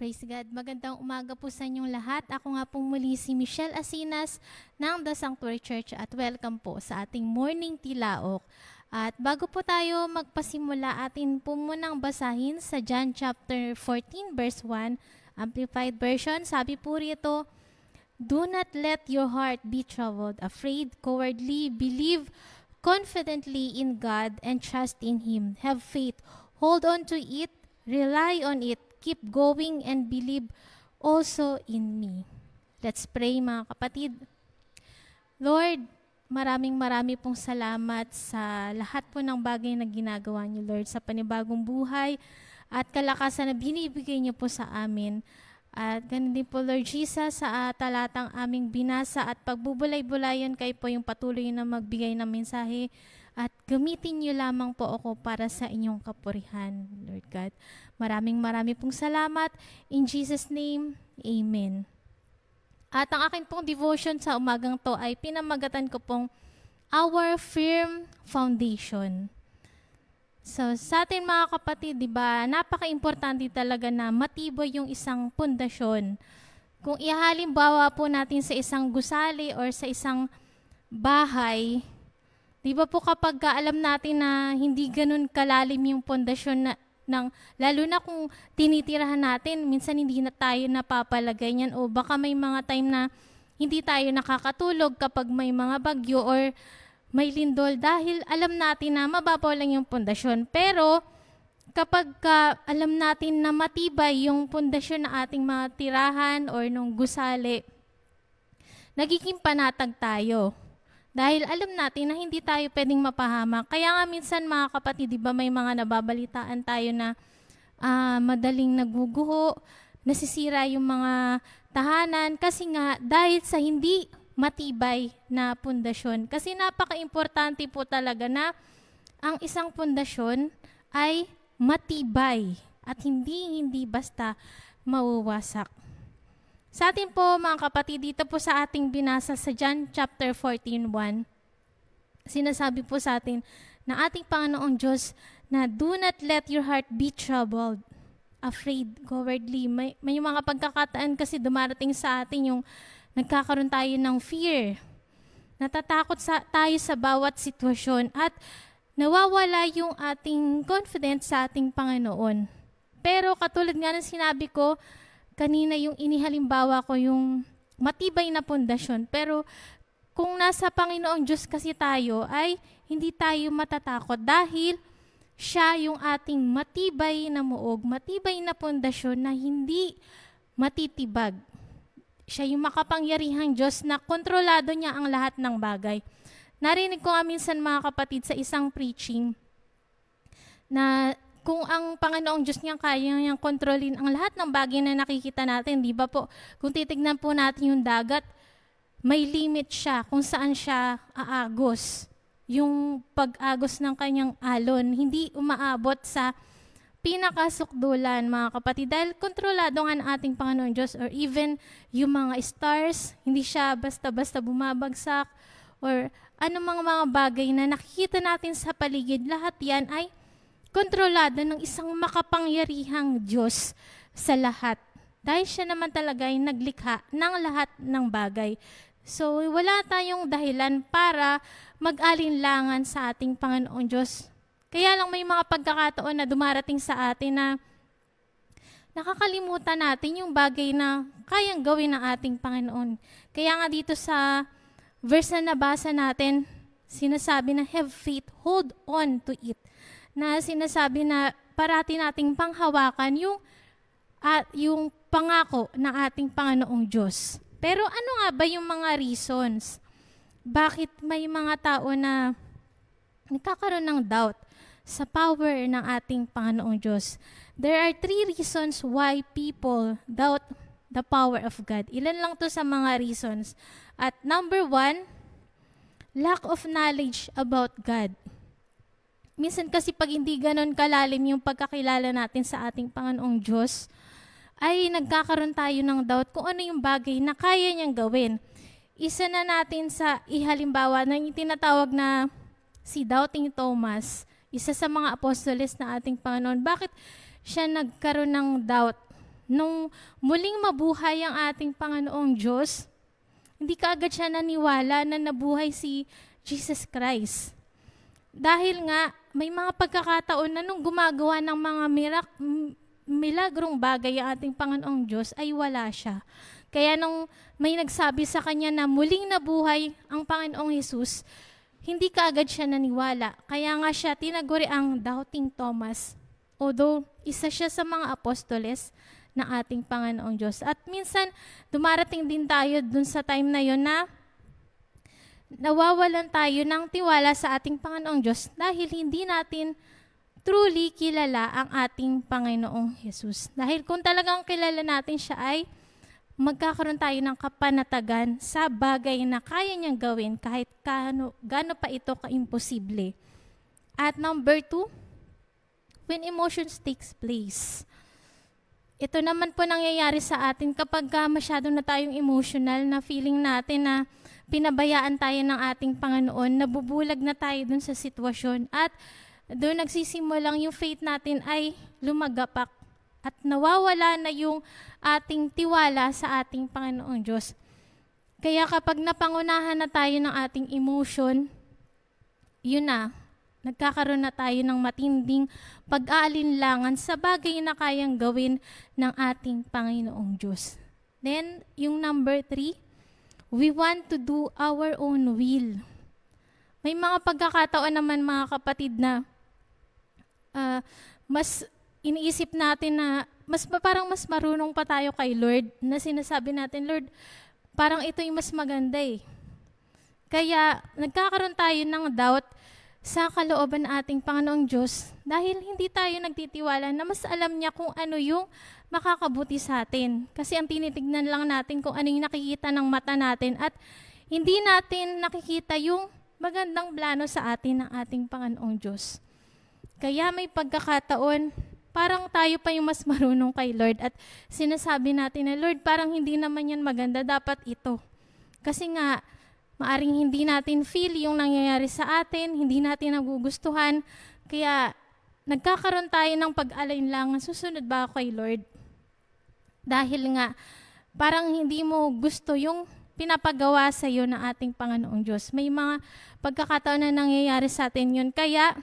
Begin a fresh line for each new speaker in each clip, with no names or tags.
Praise God. Magandang umaga po sa inyong lahat. Ako nga pong muli si Michelle Asinas ng The Sanctuary Church at welcome po sa ating morning tilaok. At bago po tayo magpasimula, atin po munang basahin sa John chapter 14 verse 1, Amplified Version. Sabi po rito, "Do not let your heart be troubled, afraid, cowardly, believe confidently in God and trust in Him. Have faith, hold on to it, rely on it, keep going and believe also in me." Let's pray mga kapatid. Lord, maraming pong salamat sa lahat po ng bagay na ginagawa niyo, Lord, sa panibagong buhay at kalakasan na binibigay niyo po sa amin. At ganun din po, Lord Jesus, sa talatang aming binasa at pagbubulay-bulayan kayo po yung patuloy na magbigay ng mensahe at gamitin niyo lamang po ako para sa inyong kapurihan, Lord God. Maraming pong salamat. In Jesus' name, Amen. At ang akin pong devotion sa umagang to ay pinamagatan ko pong Our Firm Foundation. So sa atin mga kapatid, di ba, napaka-importante talaga na matibay yung isang pundasyon. Kung ihalimbawa po natin sa isang gusali or sa isang bahay, di ba po kapag alam natin na hindi ganun kalalim yung pundasyon lalo na kung tinitirahan natin, minsan hindi na tayo napapalagay niyan o baka may mga time na hindi tayo nakakatulog kapag may mga bagyo or may lindol dahil alam natin na mababaw lang yung pundasyon. Pero kapag alam natin na matibay yung pundasyon na ating mga tirahan or nung gusali, nagiging panatag tayo. Dahil alam natin na hindi tayo pwedeng mapahamak. Kaya nga minsan mga kapatid, di ba may mga nababalitaan tayo na madaling naguguho, nasisira yung mga tahanan kasi nga dahil sa hindi matibay na pundasyon. Kasi napaka-importante po talaga na ang isang pundasyon ay matibay at hindi basta mauwasak. Sa atin po mga kapatid, dito po sa ating binasa sa John chapter 14:1, sinasabi po sa atin na ating Panginoong Diyos na do not let your heart be troubled, afraid, cowardly. May mga pagkakataan kasi dumarating sa atin yung nagkakaroon tayo ng fear. Natatakot tayo sa bawat sitwasyon at nawawala yung ating confidence sa ating Panginoon. Pero katulad nga ng sinabi ko, kanina yung inihalimbawa ko yung matibay na pundasyon. Pero kung nasa Panginoong Diyos kasi tayo ay hindi tayo matatakot dahil siya yung ating matibay na muog, matibay na pundasyon na hindi matitibag. Siya yung makapangyarihang Diyos na kontrolado niya ang lahat ng bagay. Narinig ko nga minsan mga kapatid sa isang preaching na kung ang Panginoong Diyos niya kaya niyang kontrolin ang lahat ng bagay na nakikita natin, di ba po? Kung titignan po natin yung dagat, may limit siya kung saan siya aagos. Yung pag-agos ng kanyang alon, hindi umaabot sa pinakasukdulan, mga kapatid. Dahil kontrolado nga ng ating Panginoong Diyos or even yung mga stars, hindi siya basta-basta bumabagsak or anumang mga bagay na nakikita natin sa paligid, lahat yan ay kontrolado ng isang makapangyarihang Diyos sa lahat. Dahil siya naman talaga ay naglikha ng lahat ng bagay. So, wala tayong dahilan para mag-alinlangan sa ating Panginoong Diyos. Kaya lang may mga pagkakataon na dumarating sa atin na nakakalimutan natin yung bagay na kayang gawin ng ating Panginoon. Kaya nga dito sa verse na nabasa natin, sinasabi na have faith, hold on to it. Na sinasabi na parati nating panghawakan yung pangako ng ating Panginoong Diyos. Pero ano nga ba yung mga reasons? Bakit may mga tao na nagkakaroon ng doubt sa power ng ating Panginoong Diyos? There are 3 reasons why people doubt the power of God. Ilan lang to sa mga reasons. At number 1, lack of knowledge about God. Minsan kasi pag hindi ganon kalalim yung pagkakilala natin sa ating Panginoong Diyos, ay nagkakaroon tayo ng doubt kung ano yung bagay na kaya niyang gawin. Isa na natin sa ihalimbawa na yung tinatawag na si Doubting Thomas, isa sa mga apostoles na ating Panginoon. Bakit siya nagkaroon ng doubt? nung muling mabuhay ang ating Panginoong Diyos, hindi kaagad siya naniwala na nabuhay si Jesus Christ. Dahil nga, may mga pagkakataon na nung gumagawa ng mga milagrong bagay ang ating Panginoong Diyos, ay wala siya. Kaya nung may nagsabi sa kanya na muling nabuhay ang Panginoong Jesus, hindi kaagad siya naniwala. Kaya nga siya tinaguri ang Doubting Thomas. Although, isa siya sa mga apostoles ng ating Panginoong Diyos. At minsan, dumarating din tayo dun sa time na yon na nawawalan tayo ng tiwala sa ating Panginoong Diyos dahil hindi natin truly kilala ang ating Panginoong Jesus. Dahil kung talagang kilala natin siya ay magkakaroon tayo ng kapanatagan sa bagay na kaya niyang gawin kahit gaano pa ito ka-imposible. At number 2, when emotions takes place. Ito naman po nangyayari sa atin kapag masyado na tayong emotional na feeling natin na pinabayaan tayo ng ating Panginoon, nabubulag na tayo dun sa sitwasyon at doon nagsisimulang yung faith natin ay lumagapak at nawawala na yung ating tiwala sa ating Panginoong Diyos. Kaya kapag napangunahan na tayo ng ating emotion, yun na, nagkakaroon na tayo ng matinding pag-aalinlangan sa bagay na kayang gawin ng ating Panginoong Diyos. Then, yung number 3, we want to do our own will. May mga pagkakataon naman mga kapatid na mas iniisip natin na parang mas marunong pa tayo kay Lord na sinasabi natin, Lord, parang ito yung mas maganda eh. Kaya nagkakaroon tayo ng doubt sa kalooban ng ating Panginoong Diyos dahil hindi tayo nagtitiwala na mas alam niya kung ano yung makakabuti sa atin. Kasi ang tinitignan lang natin kung ano yung nakikita ng mata natin at hindi natin nakikita yung magandang plano sa atin ng ating Panginoong Diyos. Kaya may pagkakataon, parang tayo pa yung mas marunong kay Lord at sinasabi natin na, Lord, parang hindi naman yan maganda, dapat ito. Kasi nga, maaring hindi natin feel yung nangyayari sa atin, hindi natin nagugustuhan, kaya nagkakaroon tayo ng pag-alinlangan, susunod ba ako kay Lord? Dahil nga, parang hindi mo gusto yung pinapagawa sa iyo ng ating Panginoong Diyos. May mga pagkakataon na nangyayari sa atin yun, kaya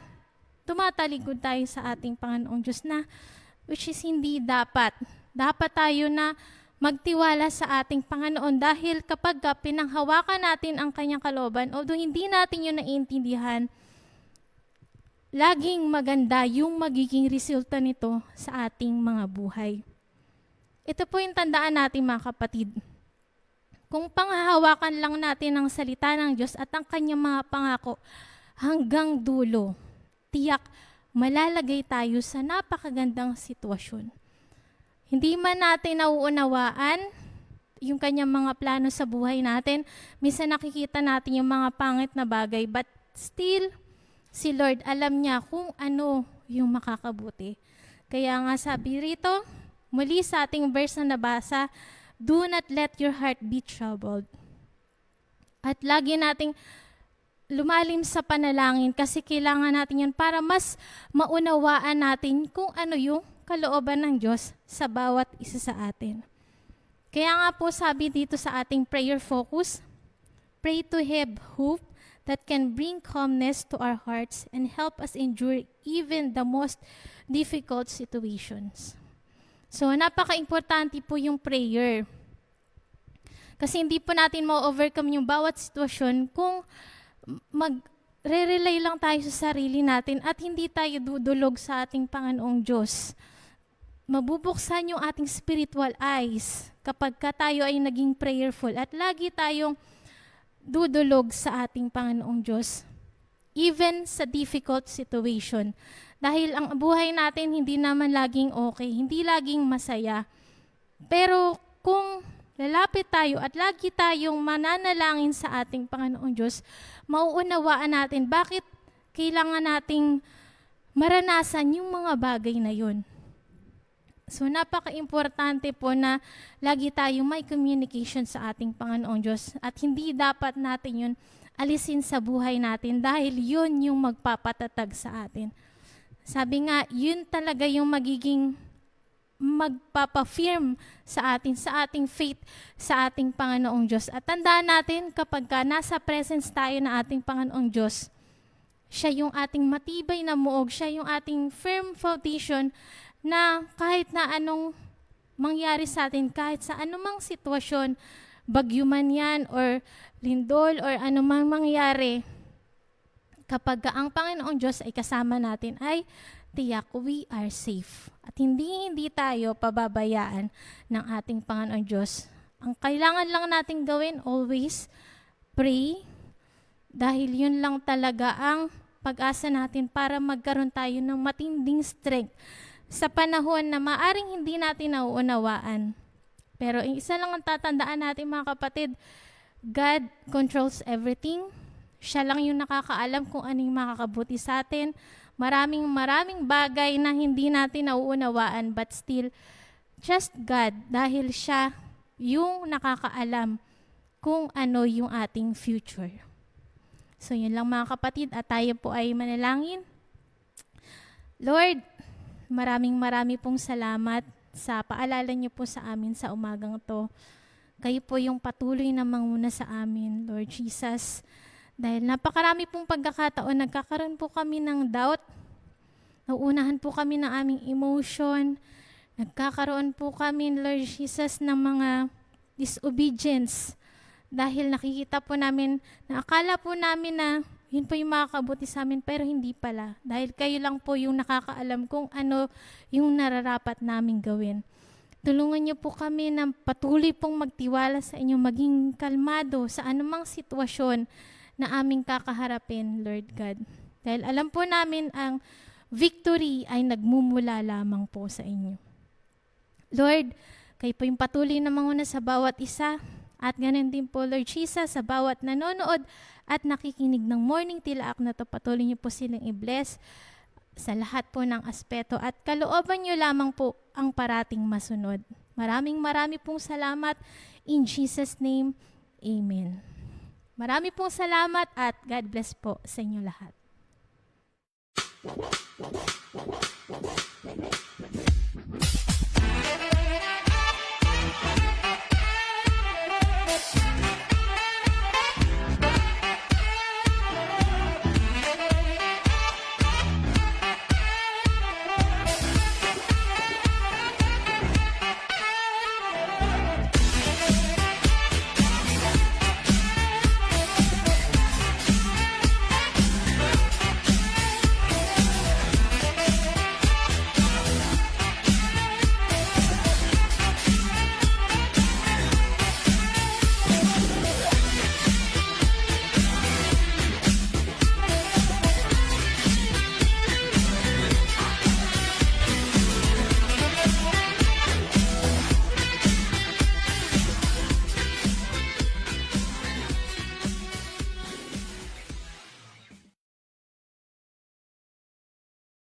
tumatalikod tayo sa ating Panginoong Diyos na, which is hindi dapat. Dapat tayo na magtiwala sa ating Panginoon dahil kapag pinanghawakan natin ang kanyang kalooban, although hindi natin yun naiintindihan, laging maganda yung magiging resulta nito sa ating mga buhay. Ito po yung tandaan natin mga kapatid. Kung panghahawakan lang natin ang salita ng Diyos at ang kanyang mga pangako hanggang dulo, tiyak malalagay tayo sa napakagandang sitwasyon. Hindi man natin nauunawaan yung kanyang mga plano sa buhay natin. Minsan nakikita natin yung mga pangit na bagay, but still, si Lord alam niya kung ano yung makakabuti. Kaya nga sabi rito, muli sa ating verse na nabasa, do not let your heart be troubled. At lagi nating lumalim sa panalangin kasi kailangan natin yan para mas maunawaan natin kung ano yung kalooban ng Diyos sa bawat isa sa atin. Kaya nga po sabi dito sa ating prayer focus, pray to have hope that can bring calmness to our hearts and help us endure even the most difficult situations. So, napaka-importante po yung prayer. Kasi hindi po natin ma-overcome yung bawat sitwasyon kung mag-rely lang tayo sa sarili natin at hindi tayo dudulog sa ating Panginoong Diyos. Mabubuksan yung ating spiritual eyes kapag tayo ay naging prayerful at lagi tayong dudulog sa ating Panginoong Diyos. Even sa difficult situation. Dahil ang buhay natin hindi naman laging okay, hindi laging masaya. Pero kung lalapit tayo at lagi tayong mananalangin sa ating Panginoong Diyos, mauunawaan natin bakit kailangan nating maranasan yung mga bagay na yun. So, napaka-importante po na lagi tayong may communication sa ating Panginoong Diyos at hindi dapat natin yun alisin sa buhay natin dahil yun yung magpapatatag sa atin. Sabi nga, yun talaga yung magiging magpapa-firm sa ating faith sa ating Panginoong Diyos. At tandaan natin kapag nasa presence tayo na ating Panginoong Diyos, siya yung ating matibay na muog, siya yung ating firm foundation na kahit na anong mangyari sa atin, kahit sa anumang sitwasyon, bagyo man yan or lindol or anumang mangyari, kapag ang Panginoong Diyos ay kasama natin, ay tiyak we are safe. At hindi tayo pababayaan ng ating Panginoong Diyos. Ang kailangan lang natin gawin always, pray, dahil yun lang talaga ang pag-asa natin para magkaroon tayo ng matinding strength sa panahon na maaring hindi natin nauunawaan. Pero isa lang ang tatandaan natin mga kapatid, God controls everything. Siya lang yung nakakaalam kung ano yung makakabuti sa atin. Maraming bagay na hindi natin nauunawaan, but still, just God, dahil siya yung nakakaalam kung ano yung ating future. So yun lang mga kapatid, at tayo po ay manalangin. Lord, maraming pong salamat sa paalala niyo po sa amin sa umagang to. Kayo po yung patuloy na manguna sa amin, Lord Jesus. Dahil napakarami pong pagkakataon, nagkakaroon po kami ng doubt. Nauunahan po kami ng aming emotion. Nagkakaroon po kami, Lord Jesus, ng mga disobedience. Dahil nakikita po namin, na akala po namin na yun po yung makakabuti sa amin, pero hindi pala. Dahil kayo lang po yung nakakaalam kung ano yung nararapat namin gawin. Tulungan niyo po kami na patuloy pong magtiwala sa inyo, maging kalmado sa anumang sitwasyon na aming kakaharapin, Lord God. Dahil alam po namin ang victory ay nagmumula lamang po sa inyo. Lord, kayo po yung patuloy na manguna sa bawat isa, at ganun din po, Lord Jesus, sa bawat nanonood at nakikinig ng Morning Tilaak na to, patuloy niyo po silang i-bless sa lahat po ng aspeto at kalooban niyo lamang po ang parating masunod. Maraming pong salamat. In Jesus' name, Amen. Marami pong salamat at God bless po sa inyo lahat.